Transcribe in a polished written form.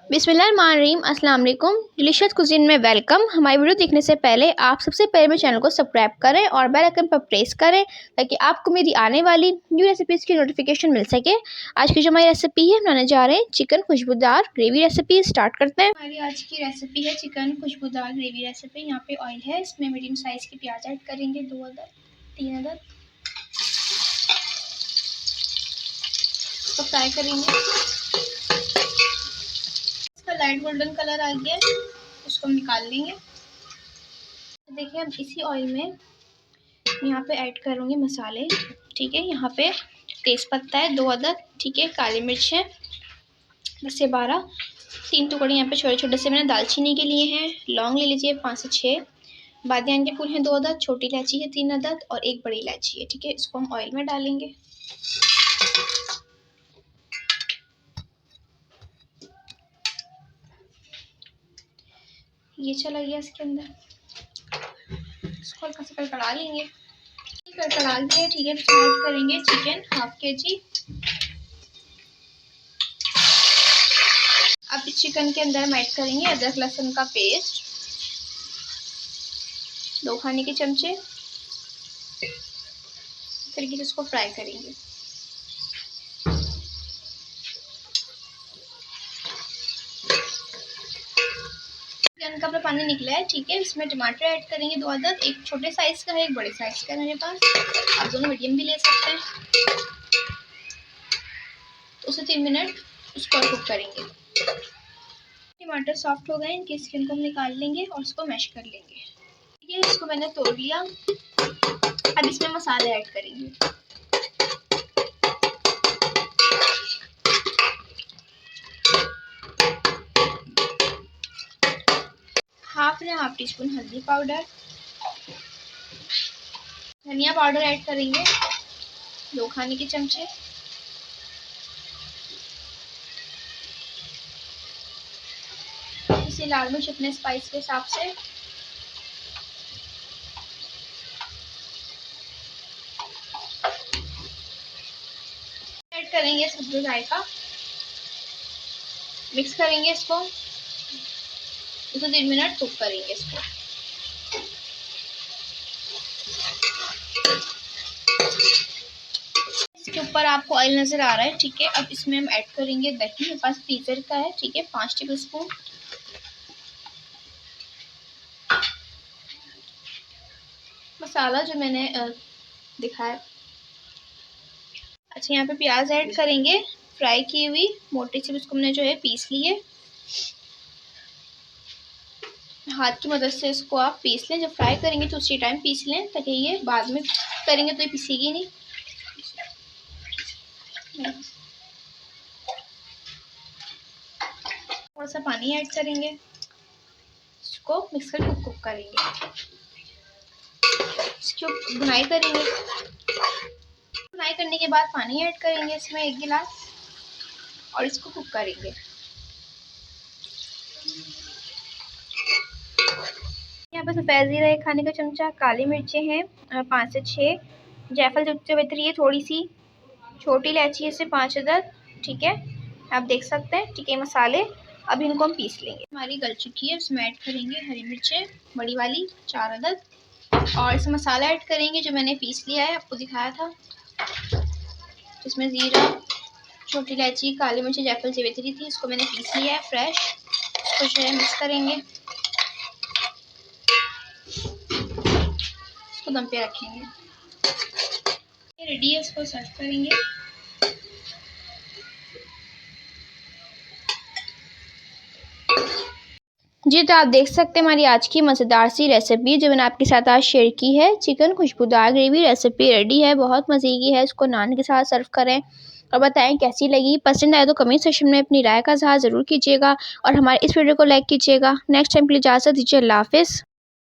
बिस्मिल्लाहिर्रहमानिर्रहीम, अस्सलाम वालेकुम। डिलीशियस कुज़ीन में वेलकम। हमारी वीडियो देखने से पहले आप सबसे पहले मेरे चैनल को सब्सक्राइब करें और बेल आइकन पर प्रेस करें ताकि आपको मेरी आने वाली न्यू रेसिपीज़ की नोटिफिकेशन मिल सके। आज की जो हमारी रेसिपी है, बनाने जा रहे हैं चिकन खुशबूदार ग्रेवी रेसिपी। स्टार्ट करते हैं। हमारी आज की रेसिपी है चिकन खुशबूदार ग्रेवी रेसिपी। यहाँ पे ऑयल है, इसमें मीडियम साइज़ के प्याज ऐड करेंगे, 2 अदद 3 अदद। इसको फ्राई करेंगे। लाइट गोल्डन कलर आ गया, उसको हम निकाल लेंगे। देखिए, अब इसी ऑयल में यहाँ पे ऐड करूँगी मसाले। ठीक है, यहाँ पे तेज पत्ता है 2 अदद। ठीक है, काली मिर्च है 10 से 12, 3 टुकड़े यहाँ पे छोटे छोटे से मैंने दालचीनी के लिए हैं। लौंग ले लीजिए 5 से 6, बादियान के फूल हैं 2 अदद, छोटी इलायची है 3 अदद और एक बड़ी इलायची है। ठीक है, इसको हम ऑयल में डालेंगे। ये चला गया इसके अंदर, इसको हल्का सा कड़कड़ा लेंगे। कड़कड़ा लिया। ठीक है, इसमें ऐड करेंगे चिकन 1/2 kg। अब इस चिकन के अंदर हम ऐड करेंगे अदरक लहसुन का पेस्ट 2 खाने के चमचे। इस तरीके से इसको फ्राई करेंगे। चिकन का अपना पानी निकला है। ठीक है, इसमें टमाटर ऐड करेंगे 2 अदद, एक छोटे साइज का है, एक बड़े साइज का है मेरे पास। आप दोनों मीडियम भी ले सकते हैं। 2 से 3 मिनट उसको कुक करेंगे। टमाटर सॉफ्ट हो गए, इनकी स्किन को हम निकाल लेंगे और इसको मैश कर लेंगे। ठीक है, इसको मैंने तोड़ लिया। अब इसमें मसाले ऐड करेंगे। हाफ टी स्पून हल्दी पाउडर, धनिया पाउडर ऐड करेंगे 2 खाने के चमचे। इसे लाल मिर्च अपने स्पाइस के हिसाब से। ऐड करेंगे सब्जी जायका, मिक्स करेंगे इसको। 2 से 3 मिनट कुक करेंगे इसको। इसके ऊपर आपको ऑयल नजर आ रहा है। ठीक है, अब इसमें हम ऐड करेंगे दही, मेरे पास फ्रीजर का है। ठीक है, 5 टेबलस्पून। मसाला जो मैंने दिखाया। अच्छा, यहाँ पे प्याज ऐड करेंगे फ्राई की हुई मोटी सी, उसको हमने जो है पीस ली है। हाथ की मदद से इसको आप पीस लें। जब फ्राई करेंगे तो उसी टाइम पीस लें ताकि ये बाद में करेंगे तो ये पीसेगी नहीं। थोड़ा सा पानी ऐड करेंगे, इसको मिक्स करके कुक करेंगे। इसकी भुनाई करेंगे। भुनाई करने के बाद पानी ऐड करेंगे इसमें 1 गिलास और इसको कुक करेंगे। यहाँ पर सफ़ेद ज़ीरा 1 खाने का चमचा, काली मिर्चें हैं 5 से 6, जायफल जावित्री है थोड़ी सी, छोटी इलायची है 5 अदद। ठीक है, आप देख सकते हैं। ठीक है, मसाले अब इनको हम पीस लेंगे। हमारी गल चुकी है, इसमें ऐड करेंगे हरी मिर्चें बड़ी वाली 4 अदद और इसमें मसाला ऐड करेंगे जो मैंने पीस लिया है, आपको दिखाया था। इसमें ज़ीरा, छोटी इलायची, काली मिर्च, जायफल जावित्री थी, इसको मैंने पीस लिया है फ्रेश। इसको जो है मिक्स करेंगे, इसको दम पे रखेंगे। ये रेडी है, इसको सर्व करेंगे। जी, तो आप देख सकते हैं हमारी आज की मज़ेदार सी रेसिपी जो मैंने आपके साथ आज शेयर की है। चिकन खुशबूदार ग्रेवी रेसिपी रेडी है, बहुत मज़े की है। इसको नान के साथ सर्व करें और बताएं कैसी लगी। पसंद आए तो कमेंट सेक्शन में अपनी राय का इज़हार ज़रूर कीजिएगा और हमारे इस वीडियो को लाइक कीजिएगा। नेक्स्ट टाइम के लिए इजाज़त दीजिए। अल्लाह हाफ़िज़।